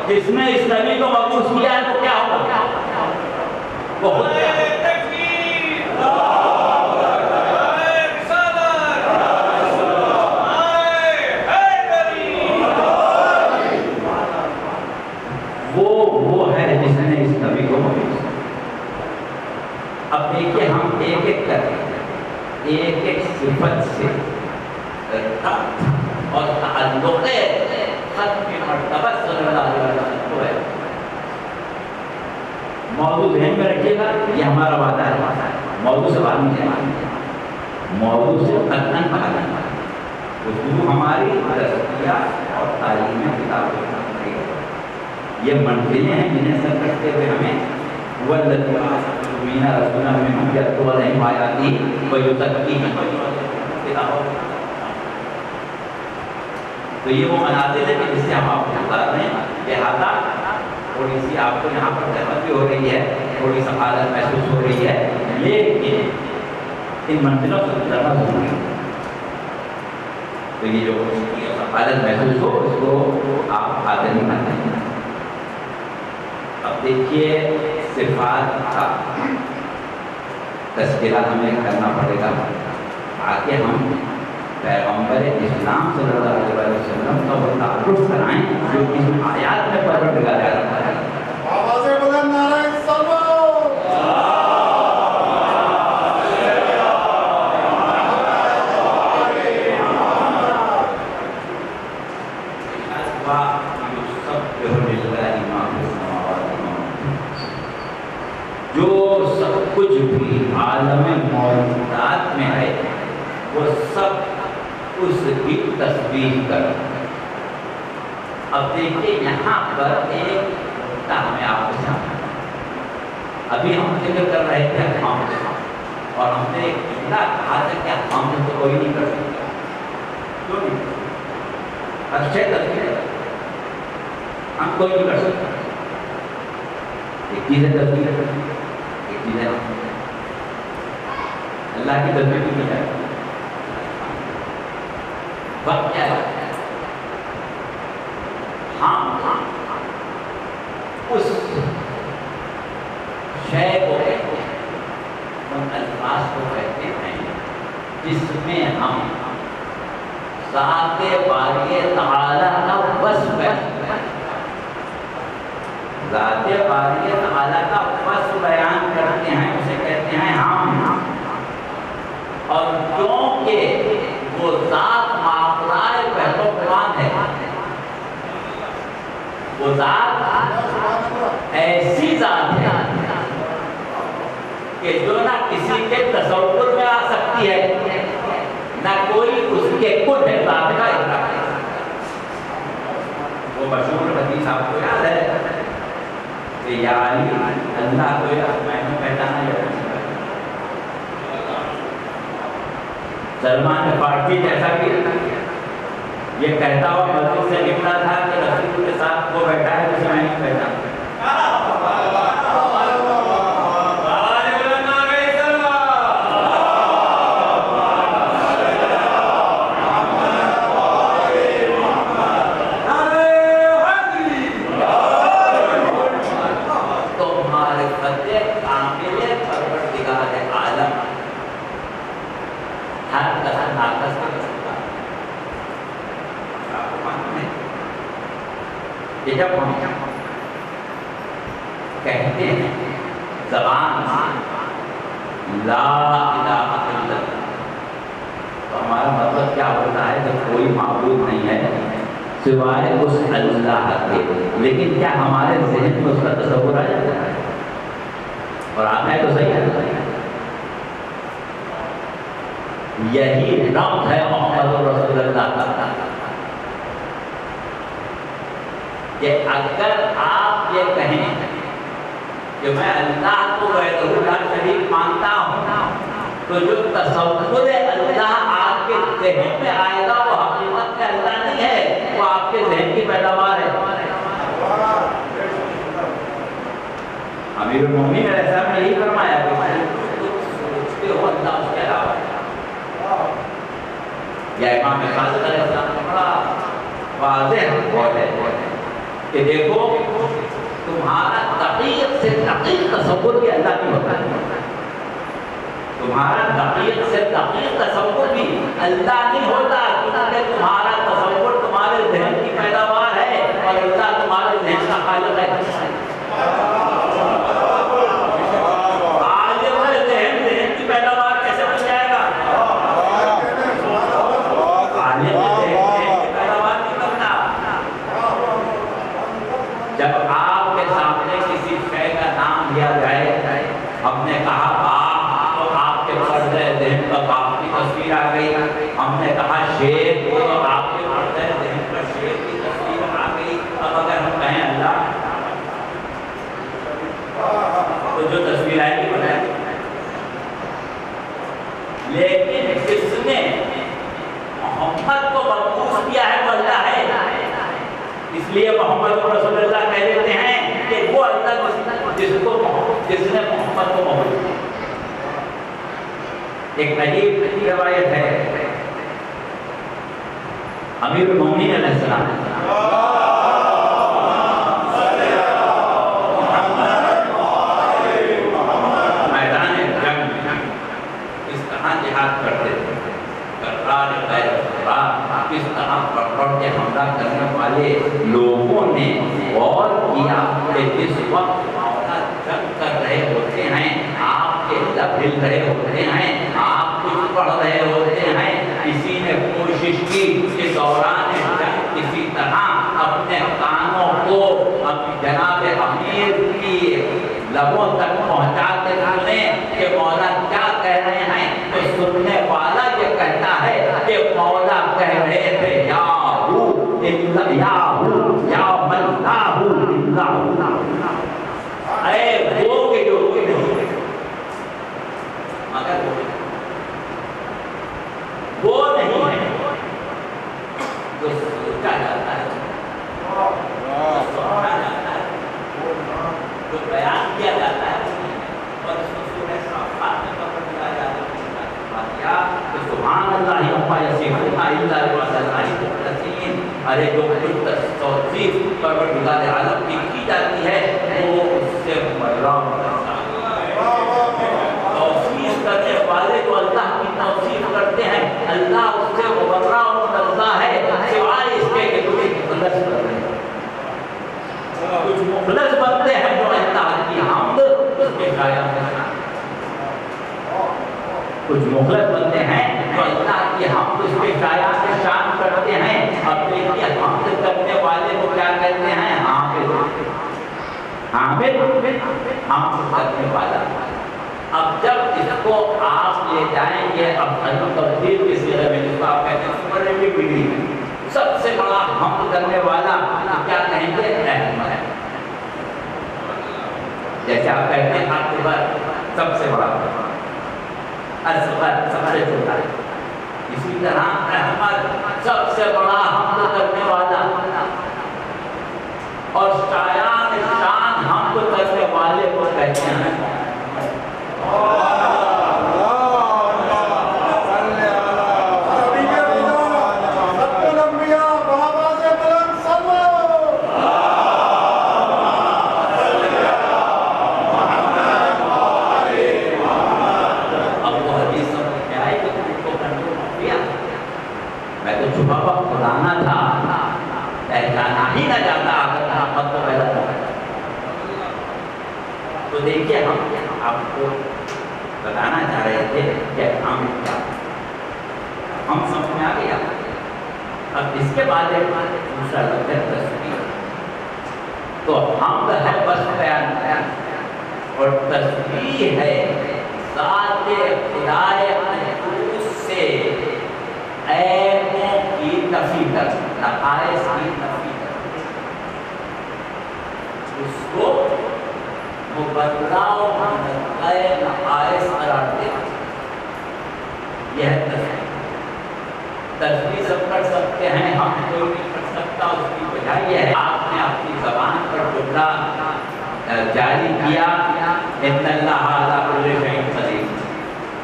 جس نے اس نبی کو مبعوث کیا ہے تو کیا ہوگا، وہ خود کیا ہوگا، وہ ہے جس نے اس نبی کو مبعوث کیا۔ اب دیکھیے ہم ایک ایک کر ایک ایک صفت سے اور تعلق ختم مرتبہ صلی اللہ علیہ وسلم کو ہے، موضوع ذہن میں رکھیے گا، یہ ہمارا وعدہ ہے، موضوع سے باہر نہیں جانا، موضوع سے قطعاً باہر نہیں جانا، اردو ہماری تزکیہ اور تعلیم میں کتابیں یہ منزلیں ہیں جنہیں سر کرتے ہوئے ہمیں والذی آمین رسولہ منہم یتلو علیہم آیاتہ ویزکیہم کتابوں، تو یہ وہ منازل ہے کہ جس سے ہم آپ کو بتا رہے ہیں، لہٰذا تھوڑی سی آپ کو یہاں پر زحمت بھی ہو رہی ہے، تھوڑی سفارت محسوس ہو رہی ہے، لیکن ان منزلوں سے گزرنا ضروری ہے، تو یہ جو سفارت محسوس ہو اس کو آپ حاضر نہیں کرتے ہیں۔ اب دیکھیے صفات کا تذکرہ ہمیں کرنا پڑے گا تاکہ ہم پیغمبر اسلام صلی اللہ علیہ وسلم کا وہ تعارف کرائیں جو اس آیات میں پروردگار عالم ہے۔ آوازیں بلند نعرہ کی تسبیح کرو۔ اب دیکھیے یہاں پر ایک نقطہ ہمیں آپ کو سمجھنا، ابھی ہم ذکر کر رہے تھے حمد، اور ہم نے ایک جملہ کہا تھا کہ حمد تو کوئی نہیں کر سکتا، کیوں نہیں؟ اچھے تسبیح ہم کوئی نہیں کر سکتا، ایک چیز ہے تسبیح، ایک چیز ہے اللہ کی تسبیح کی جائے۔ وقت کیا ہے؟ ہم اس شے کو کہتے ہیں، ان الفاظ کو کہتے ہیں جس میں ہم ذات باری تعالیٰ کا وصف ذات باری تعالیٰ کا وصف بیان کرتے ہیں، اسے کہتے ہیں ہم۔ اور کیونکہ وہ ذات ماورائے پہلوان ہے، وہ ذات ایسی ذات ہے کہ جو نہ کسی کے تصور میں آ سکتی ہے، نہ کوئی اس کے کن ہے ذات کا ادراک ہے۔ وہ مشہور حدیث آپ کو یاد ہے کہ یا علی اللہ کو یا میں نے پہچانا یا سلمان فارسی جیسا کہ یہ کہتا ہوا مسجد سے نکلا تھا کہ رسول کے ساتھ وہ بیٹھا ہے جسے میں نہیں پہچانتا۔ جب ہم کہتے ہیں زبان لا الہ الا اللہ تو ہمارا مطلب کیا ہوتا ہے کہ کوئی معبود نہیں ہے سوائے اس اللہ کے، لیکن کیا ہمارے ذہن میں اس کا تصور آ جاتا ہے؟ اور آتا ہے تو صحیح ہے۔ یہی ربط ہے محمد رسول اللہ کا کہ اگر آپ یہ کہیں کہ میں اللہ کو وحدہ لا شریک مانتا ہوں تو جو تصور اللہ آپ کے ذہن میں آئے گا وہ حقیقت میں اللہ نہیں ہے، وہ آپ کے ذہن کی پیداوار ہے۔ امیر المومنین علیہ السلام نے یہی فرمایا کہ سوچتے ہو اللہ اس کے علاوہ ہے، یا امام صادق علیہ السلام نے بڑا واضح قول ہے کہ دیکھو تمہارا دقیق سے دقیق تصور بھی اللہ کی ہوتا ہے، تمہارا دقیق سے دقیق تصور بھی اللہ نہیں ہوتا، کیونکہ تمہارا تصور تمہارے ذہن کی پیداوار ہے اور اللہ تمہارے ذہن کا خالق ہے۔ آج اگر ذہن کی پیداوار کیسے بن جائے گا؟ جب آپ کے سامنے کسی شے کا نام لیا جائے، ہم نے کہا باپ تو آپ کے پردے ذہن پر باپ کی تصویر آ گئی، ہم نے کہا شیر تو آپ کے پردے ذہن پر شیر کی تصویر آ گئی۔ اب اگر ہم کہیں اللہ تو جو تصویر آئے گی بنائے گی، لیکن جس نے محمد کو مبعوث کیا ہے وہ اللہ ہے، اس لیے محمد رسول اللہ کہہ دیتے ہیں کہ وہ اللہ جس نے محمد کو مبعوث کیا۔ ایک عجیب روایت ہے امیر المومنین علیہ السلام میدان جنگ اس طرح جہاد کرتے تھے، کس طرح پڑھ کے حملہ کرنے والے لوگوں نے غور کیا کہ جس وقت مولا جنگ کر رہے ہوتے ہیں، آپ کے لب ہل رہے ہوتے ہیں، آپ کچھ پڑھ رہے ہوتے ہیں، کسی نے کوشش کی کہ دوران جنگ کسی طرح اپنے کانوں کو جناب امیر کی لبوں تک پہنچا کے سنیں کہ مولا کیا کہہ رہے ہیں، تو سننے والا یہ کہتا ہے کہ مولا کہہ رہے مگر وہ نہیں ہے جو سوچا جاتا ہے، جو سمجھا جاتا ہے، جو بیان کیا جاتا ہے، اور اس کو سورہ صافات میں پکڑ دیا جاتا ہے کہ سبحان اللہ عما یصفون الا اللہ المخلصین۔ ارے جو کچھ توصیف پروردگار عالم کی جاتی ہے وہ اس سے مبرا توصیف کرنے والے جو اللہ کی توصیف کرتے ہیں اللہ اس سے مبرا و منزہ ہے، سوائے اس کے کہ تمہیں مخلص کر رہے ہیں۔ کچھ مخلص بنتے ہیں جو اللہ کی حمد اس کے قائم ہیں، کچھ مخلص بنتے ہیں جو اللہ کی حمد اس کے شایان سے شان کرتے ہیں۔ اب دیکھیے حمد کرنے والے کو کیا کہتے ہیں؟ حامد، حامد حمد کرنے والا۔ اب جب اس کو آپ لے جائیں گے اب تبدیل کی صیغے میں، جس کو آپ کہتے ہیں سپرلیٹیو ڈگری، سب سے بڑا حمد کرنے والا کیا کہیں گے؟ احمد۔ جیسے آپ کہتے ہیں اکبر سب سے بڑا، اصغر سب سے چھوٹا، اسی طرح احمد سب سے بڑا حمد کرنے والا، اور شایان شان حمد کرنے والے کو کہتے ہیں تو دیکھیے ہم آپ کو بتانا چاہ رہے تھے کہ ہم سمجھ میں آ گیا۔ اب اس کے بعد دوسرا لفظ ہے تسبیح۔ تو حمد ہے بس بیان اور تسبیح ہے ذات خدائے قدوس سے عیبوں کی نفی کرنا، نقائص کی نفی کرنا، اس کو مبرا و منزہ نقائص قرار دینا، یہ ہے تسبیح۔ تسبیح سب کر سکتے ہیں، ہم کوئی نہیں کر سکتا، اس کی وجہ یہ ہے آپ نے اپنی زبان پر جملہ جاری کیا ان اللہ علی کل شیء قدیر،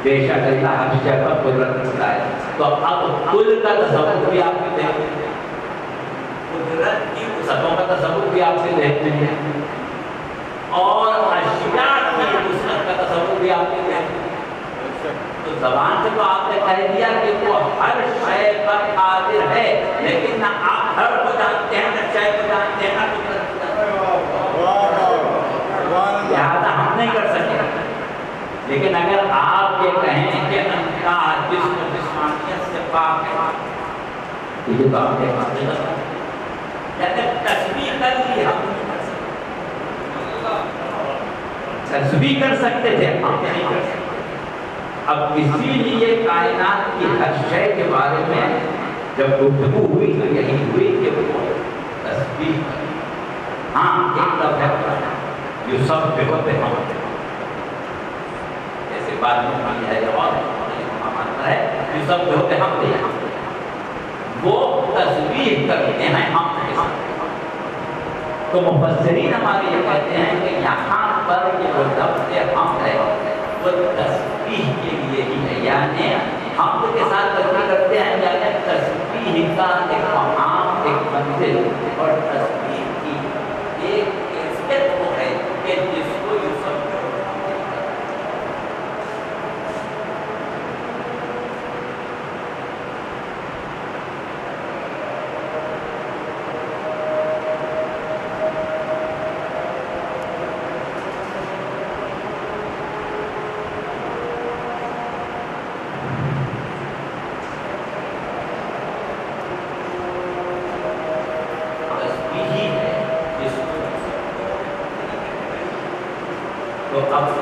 بے شک اللہ ہر شے پر قدرت رکھتا ہے۔ تو اب کل کا تصور بھی آپ کے ذہن میں ہے، قدرت کی وسعتوں کا تصور بھی آپ کے ذہن میں ہے، اور اشیاء کی وسعت کا تصور بھی آپ کے ذہن میں ہے۔ تو زبان سے تو آپ نے کہہ دیا کہ وہ ہر شے پر قادر ہے، لیکن نہ آپ ہر کو جانتے ہیں، نہ شے کو جانتے ہیں، نہ قدرت کو جانتے ہیں، لہذا ہم نہیں کر سکتے۔ لیکن اگر آپ یہ کہیں کہ اللہ جسم و جسمانیت سے پاک ہے، یہ تو آپ نے حقیقت ہے، لیکن تسبیح کر لی ہم نہیں کر سکتے۔ تسبیح کر سکتے تھے، ہم نہیں کر سکتے۔ اب اسی لیے کائنات کی ہر شے کے بارے میں جب گفتگو ہوئی تو یہی ہوئی کہ وہ تسبیح کریں۔ ہاں ایک لفظ ہے یسبح بحمدہ، جیسے بات میں ہے اور مقامات ہے یسبح بحمدہ، وہ تسبیح کرتے ہیں ہم کے ساتھ۔ تو مفسرین ہمارے یہ کہتے ہیں کہ یہاں پر یہ جو لفظ حمد ہے وہ تسبیح کے لیے ہی ہے، یعنی حمد کے ساتھ تسبیح کرتے ہیں، یعنی تسبیح کا ایک مقام، ایک منزل، اور تسبیح کی ایک کیفیت وہ ہے کہ جس کو یسبح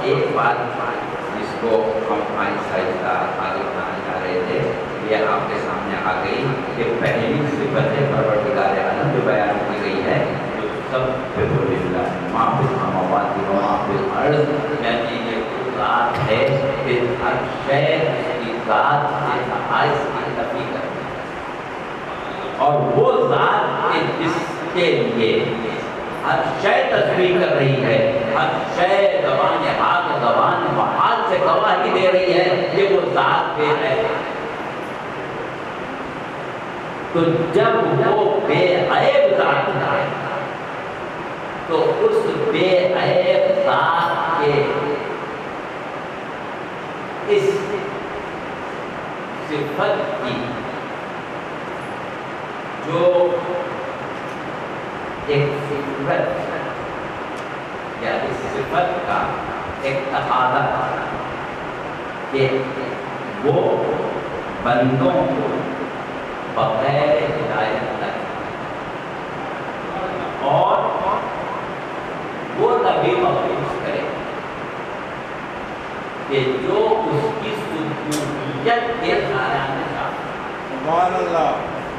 ایک بات جس کو ہم آہستہ آگے بڑھانے جا رہے تھے یہ آپ کے سامنے آ گئی کہ پہلی صفت پروردگار عالم جو بیان کی گئی ہے جو سب للہ ما فی السماوات و ما فی الارض، یعنی یہ ذات ہے کہ ہر ہر شے کی ذات سے نمائش کی نفی کرتی ہے، اور وہ ذات کے جس کے لیے ہر شے تصویر کر رہی ہے، ہر شے زبان حال زبان محال سے گواہی دے رہی ہے کہ وہ ذات بے عیب ہے۔ تو جب وہ بے عیب ذات ہے تو اس بے عیب ذات کے اس صفت کی جو ایک صفت یا اس صفت کا ایک تقاضا کہ وہ بندوں کو بغیر ہدایت تک، اور وہ نبی مخصوص کرے کہ جو اس کی سلوکیت کے سایہ میں سبحان اللہ،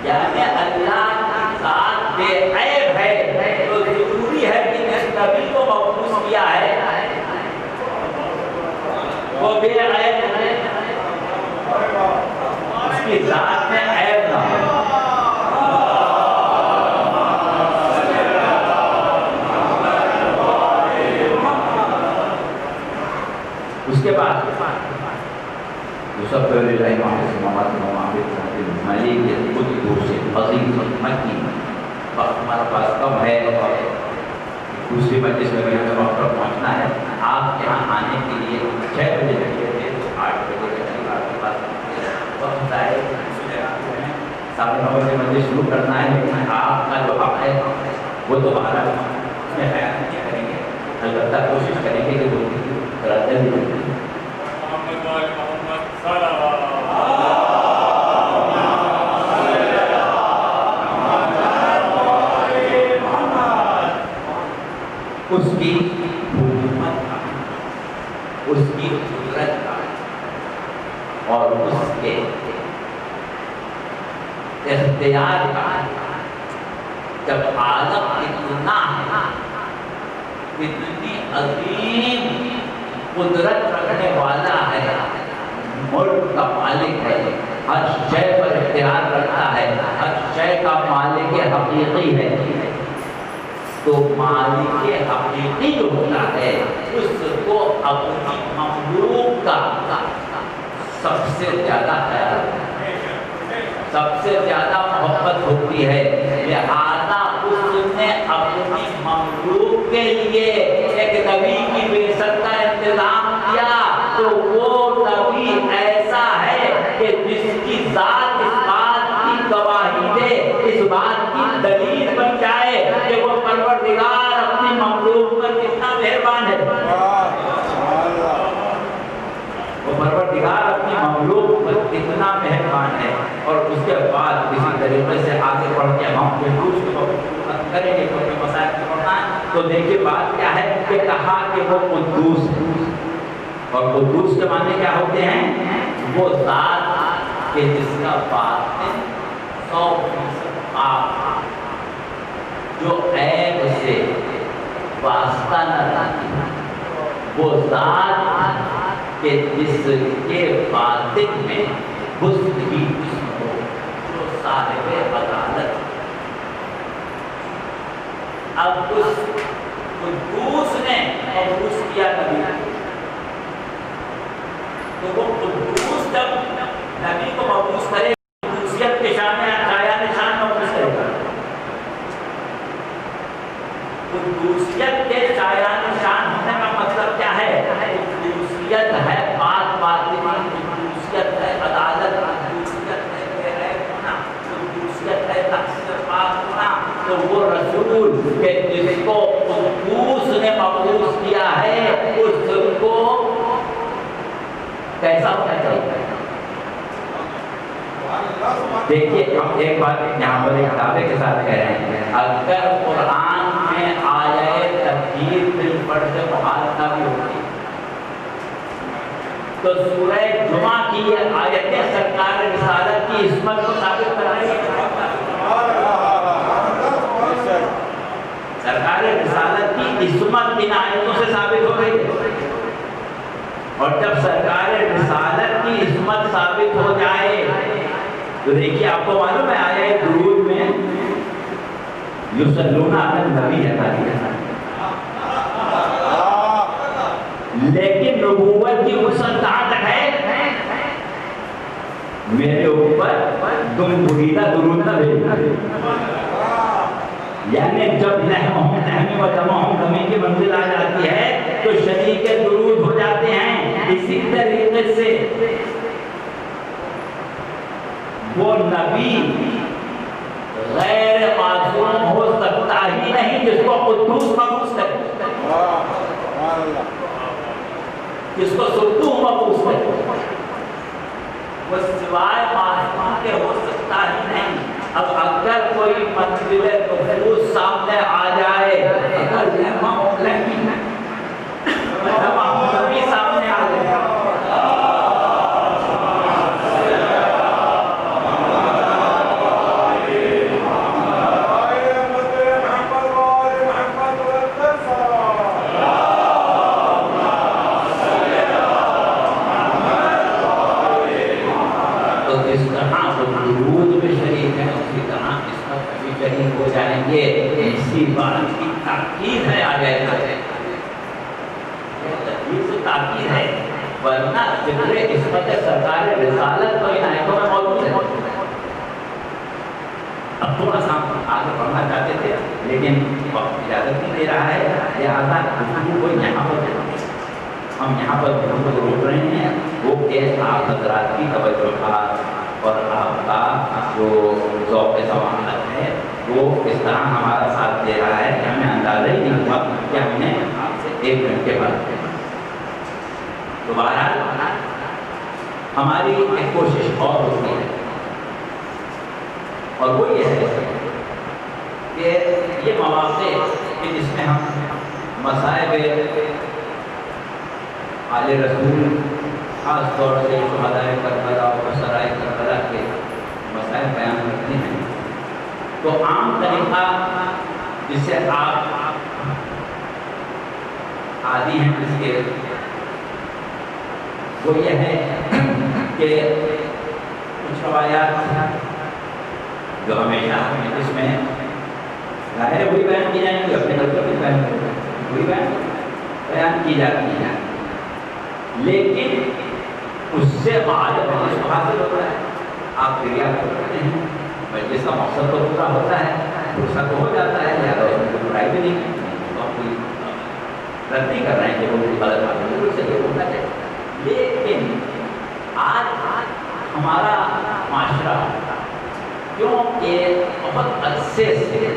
یعنی اللہ کی ذات بے عیب ہے، تو ضروری ہے کہ جس نبی کو مخصوص کیا ہے وہ بے عیب ہے، اس کی ذات میں عیب نہ ہو۔ اس کے بعد یوسف علیہ ملک قدوس عظیم مکی، ہمارے پاس کب ہے دوسری مجلس میں بھی ہمیں وقت پر پہنچنا ہے، آپ یہاں آنے کے لیے 6 بجے لگے تھے، 8 بجے کے قریب آپ کے پاس وقت آئے، 9:30 بجے مجلس شروع کرنا ہے، لیکن آپ کا جو حق ہے وہ دوبارہ اس میں خیال نہیں کریں گے، البتہ کوشش کریں گے کہ وہ جلدی محمد وآل محمد صلوات۔ اس کی حکومت کا، اس کی قدرت کا، اور اس کے اختیار کا جب عالم اتنا ہے، اتنی عظیم قدرت رکھنے والا ہے، ملک کا مالک ہے، ہر شے پر اختیار رکھتا ہے، ہر شے کا مالک حقیقی ہے، تو مالک حقیقی جو ہوتا ہے اس کو اپنی مخلوق کا سب سے زیادہ خیال، سب سے زیادہ محبت ہوتی ہے، لہذا اس نے اپنی مخلوق کے لیے ایک نبی کی بعثت کا انتظام کیا، تو وہ نبی ایسا ہے کہ جس کی ذات اس بات کی گواہی دے، اس بات کی دلیل بن جائے کہ وہ پروردگار اپنی مخلوق پر کتنا مہربان ہے، وہ پروردگار اپنی مخلوق پر کتنا مہربان ہے۔ اور اس کے بعد کسی طریقے سے آگے بڑھ کے ہم بالکل کریں گے کیونکہ مسائل کو پڑھنا ہے، تو دیکھیے بات کیا ہے کہ کہا کہ وہ قدوس ہے، اور قدوس کے معنی کیا ہوتے ہیں؟ وہ ذات کہ جس کا باطن 100% پاک، جو عیب سے واسطہ نہ رکھتی، وہ ذات کہ جس کے باطن میں حسن ہی حسن ہو، جو صاحب عدالت۔ اب اس قدوس نے مبعوث کیا نبی، تو وہ قدوس جب نبی کو مبعوث کرے قدوسیت کے شان میں آیا نشان مبعوث کرے گا، قدوسیت کے شایان نشان ہونے کا مطلب کیا ہے؟ قدوسیت ہے پاک باطنی، قدوسیت ہے عدالت، قدوسیت ہے بے عیب ہونا، قدوسیت ہے تقصیر پاک ہونا۔ تو وہ رسول کہ جس کو قدوس نے مبعوث کیا ہے اس کو کیسا ہونا چاہیے؟ دیکھیے ہم ایک بات یہاں پر ایک دعوے کے ساتھ کہہ رہے ہیں، اگر قرآن میں آیے تطہیر بالفرض سے مخالفہ بھی ہوتی تو سورہ جمعہ کی یہ آیتیں سرکار رسالت کی عصمت کو ثابت کر رہی ہیں، سرکار رسالت کی عصمت ان آیتوں سے ثابت ہو رہی ہے، اور جب سرکار رسالت تو دیکھیے آپ کو معلوم ہے آیا درود میں یصلون علی النبی ہے، لیکن نبوت کی وسعت کہاں تک ہے؟ میرے اوپر تم بریدہ درود نہ بھیجنا، یعنی جب نحمی و دمی کی منزل آ جاتی ہے تو شریک درود ہو جاتے ہیں۔ اسی طریقے سے وہ نبی غیر معصوم ہو سکتا ہی نہیں جس کو قدوس مبعوث کرے، جس کو ستو مبعوث کرے، وہ سوائے معصوم کے ہو سکتا ہی نہیں۔ اب اگر کوئی منزل نبوت سامنے آ جائے، اگر نبی سامنے آ جائے، ہو جائیں گے۔ اسی بات کی تاکید ہے آگے تاکید ہے، ورنہ ذکر عصمت سرکار رسالت تو ان آیتوں میں موجود ہے۔ اب تھوڑا سا آگے پڑھنا چاہتے تھے لیکن وقت اجازت نہیں دے رہا ہے، لہٰذا گفتگو کو یہاں پر ہم یہاں پر روک رہے ہیں۔ وہ کہ آپ حضرات کی توجہ اور آپ کا جو ذوق سماعت ہے وہ اس طرح ہمارا ساتھ دے رہا ہے کہ ہمیں اندازہ ہی نہیں ہوا کہ ہم نے آپ سے 1 گھنٹے بعد دوبارہ ہماری ایک کوشش اور ہوتی ہے، اور وہ یہ ہے کہ یہ مواقع کہ جس میں ہم مصائب آل رسول خاص طور سے شہدائے کربلا اور سرائے کربلا کے مسائل بیان کرتے ہیں، تو عام طریقہ جس سے آپ عادی ہیں اس کے، وہ یہ ہے کہ کچھ روایات جو ہمیشہ اس میں ظاہر وہی بیان کی جائیں گی، اپنے طرف وہی بیان کی جاتی ہے، لیکن اس سے معلوم حاصل ہوتا ہے۔ آپ کریا کرتے ہیں، مجلس کا مقصد تو پورا ہوتا ہے، دوسرا تو ہو جاتا ہے، لہٰذا اس میں کوئی برائی بھی نہیں، تو ہم کوئی رد نہیں کر رہے ہیں کہ وہ غلط بات ہے، بالکل صحیح ہونا چاہیے۔ لیکن آج ہمارا معاشرہ کیونکہ بہت عرصے سے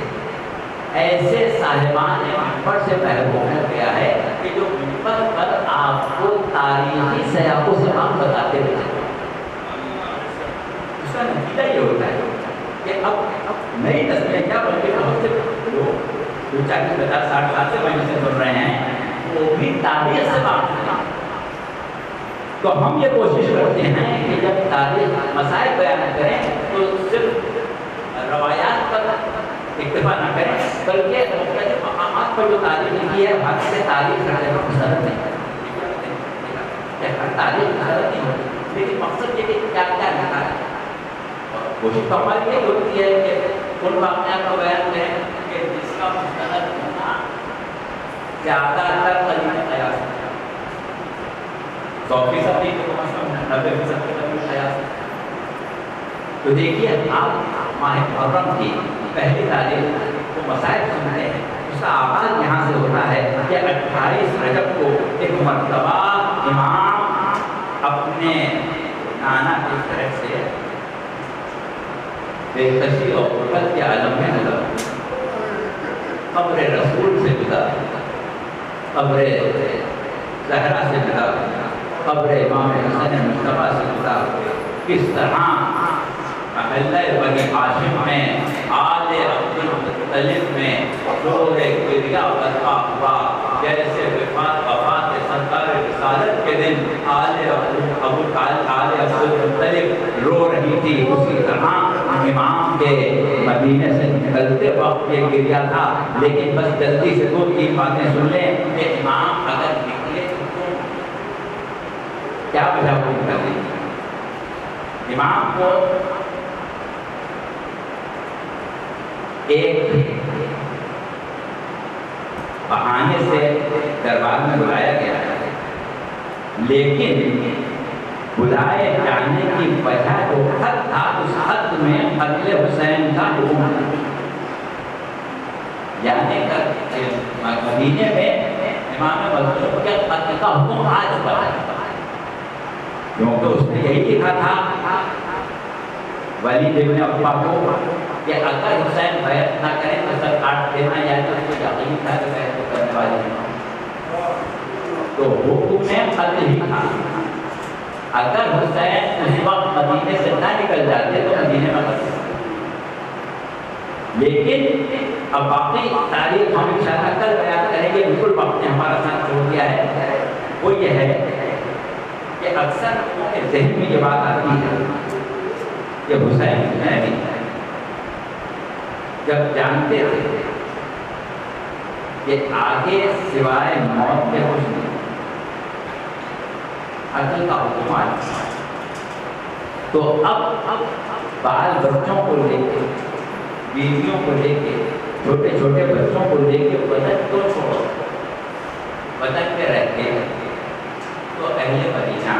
ایسے صاحبان منبر سے محروم ہو گیا ہے کہ جو منبر پر آپ کو تاریخی سیاق و سباق بتاتے ہوئے اس کا نتیجہ یہ ہوتا ہے کہ اب نئی نسلیں کیا بلکہ بہت سے لوگ جو 40 50 60 سال سے مجلس سے سن رہے ہیں وہ بھی تاریخ سے واقف ہیں۔ تو ہم یہ کوشش کرتے ہیں کہ جب تاریخ مسائل بیان کریں تو صرف روایات پر اکتفا نہ کریں بلکہ مختلف مقامات پر جو تاریخ لکھی ہے وہاں سے تاریخ کرنے میں مسرت نہیں تاریخ مسرت نہیں ہوتی، لیکن مقصد یہ کہ کیا کیا لکھا ہے، اور کوشش تو ہماری یہ ہوتی ہے کہ ان واقعات کو بیان کریں کہ جس کا مستند ہونا زیادہ تر قریب قیاس ہے، 100% نہیں تو کم از کم 90% کے قریب قیاس ہے۔ تو دیکھیے آپ ماہ محرم کی پہلی تاریخ کو مسائل سنتے ہیں، اس کا آغاز یہاں سے ہوتا ہے کہ 28 رجب کو ایک مرتبہ امام اپنے نانا کی طرف سے بے کسی اور غربت کے عالم میں نظر قبر رسول سے گزرا، قبر زہرا سے گزرا، قبر امام حسن مصطفیٰ سے گزرا، کس طرح محلہ بنی ہاشم میں آل عبد المطلب میں شور کریا برپا ہوا، جیسے وفات سرکار رسالت کے دن آل عبد المطلب رو رہی تھی، اسی طرح امام کے مدینے سے نکلتے وقت یہ کریا تھا۔ لیکن بس جلدی سے 2-3 باتیں سن لیں کہ امام اگر نکلے تو کیا وجہ پوری کر دی؟ امام کو ایک بہانے سے دربار میں بلایا گیا ہے، لیکن بلائے جانے کی وجہ جو خط تھا اس خط میں قتل حسین کا حکم تھا، یعنی مدینے میں امام مظلوم کے قتل کا حکم آ چکا ہے، کیونکہ اس نے یہی لکھا تھا ولید ابن عقبہ کو کہ اگر حسین بیعت نہ کریں تو سر کاٹ دینا، یا تو اس کو یقین تھا کہ بیعت تو کرنے والے ہیں، تو حکم میں قتل ہی تھا۔ اگر حسین اس وقت مدینے سے نہ نکل جاتے تو مدینے میں قتل، لیکن اب باقی تاریخ ہم انشاءاللہ کل بیان کریں گے، بالکل وقت نے ہمارا ساتھ چھوڑ دیا ہے۔ وہ یہ ہے کہ اکثر ان کے ذہن میں یہ بات آتی ہے کہ حسین ہے بھی جب جانتے تھے کہ آگے سوائے موت کے کچھ نہیں، قتل کا حکم آ چکا، تو اب بال بچوں کو لے کے، بیویوں کو لے کے، چھوٹے چھوٹے بچوں کو لے کے وطن کو چھوڑو، وطن پہ رہتے ہیں، تو اہل مدینہ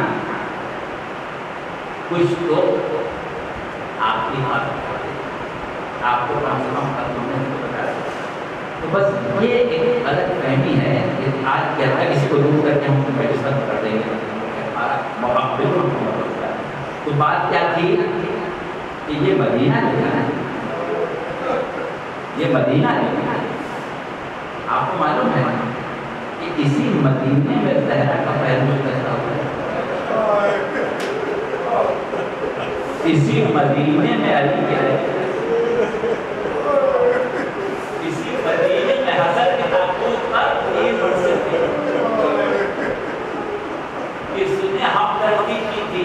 کچھ لوگ آپ کی حالت آپ کو کم سے کم قتل نہیں بتا رہے، تو بس یہ ایک غلط فہمی ہے کہ آج کیا ہے اس کو دور کر کے ہم مجلس کر دیں گے، ہمارا موقع بالکل ہوتا ہے۔ تو بات کیا تھی کہ یہ مدینہ جو ہے، یہ مدینہ جو ہے، آپ کو معلوم ہے کہ اسی مدینے میں زہرا کا پیدا پیدا ہوا ہے، اسی مدینے میں علی کے رہے، اسی مدینے میں حسن کے تابوت پر یہ برسے تھے، اس نے ہمدردی کی تھی،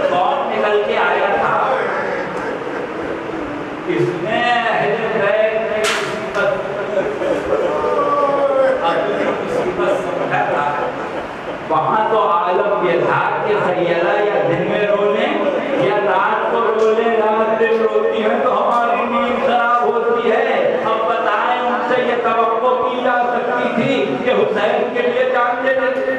کون نکل کے آیا تھا، اس نے اہل بیت میں اپنی مصیبت سمجھا تھا، وہاں تو عالم یہ تھا کہ سیدہ یا دن میں رولیں یا رات کو رولیں، رات دن روتی ہیں تو ہماری نیند خراب ہوتی ہے۔ اب بتائیں ان سے یہ توقع کی جا سکتی تھی کہ حسین کے لیے جان دے دیتے،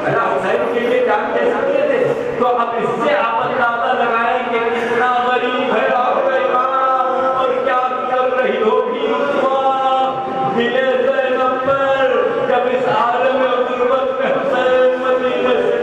حسین کے لیے جان دے سکتے تھے، تو اب اس سے آپ اندازہ لگائیں کہ کتنا غریب ہے آپ کا امام، اور کیا کر رہی ہوگی دل زینب پر جب اس عالم غربت میں حسین مدینے سے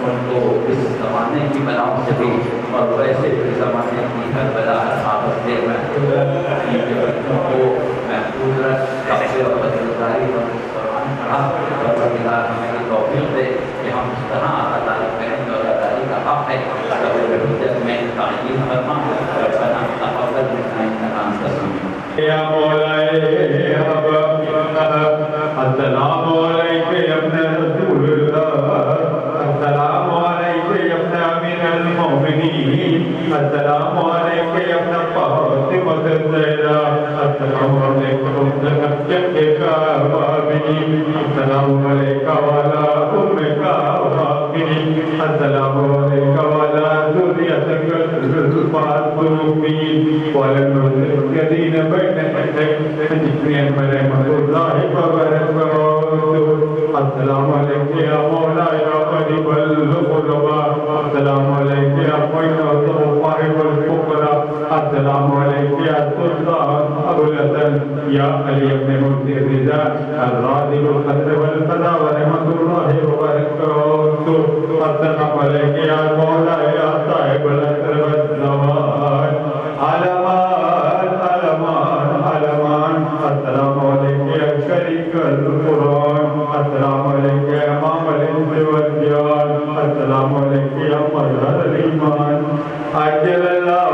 ان کو اس زمانے کی بلاؤں سے بھی اور ویسے بھی زمانے کی ہر بلا آپس سے محفوظ بچوں کو محفوظ رکھ، کپڑے اور بدلداری اور قرآن پڑھا، اور پروردگار ہمیں یہ توفیق دے کہ ہم اس طرح ادائی کریں جو ادائی کا حق ہے، قبر حجت میں تعین فرما، ربنا تقبل منا انک انت السمیع۔ یا مولاي السلام عليك يا ابن رسول الله، السلام عليك يا ابن امير المؤمنين، السلام عليك يا ابن فاطمة الزهراء، السلام عليكم جدك وابني، السلام عليك وعلى امك وابني، السلام عليك وعلى ذريتك المعصومين وعلى الذين بين يديك ورحمة الله وبركاته، السلام عليك يا مولاي يا قريب الغرباء، السلام عليك يا معين صاحب الفقراء، السلام عليك يا سلطان ابو الحسن يا علي بن موسى الرضا الراضي بالقدر والقضاء ورحمة الله وبركاته، السلام عليك يا مولاي يا صاحب الأسر والزمان، علمان علمان علمان، السلام عليك يا شريك القرآن، السلام عليك يا امام الانس والجان، السلام عليك يا مظهر الايمان، عجل الله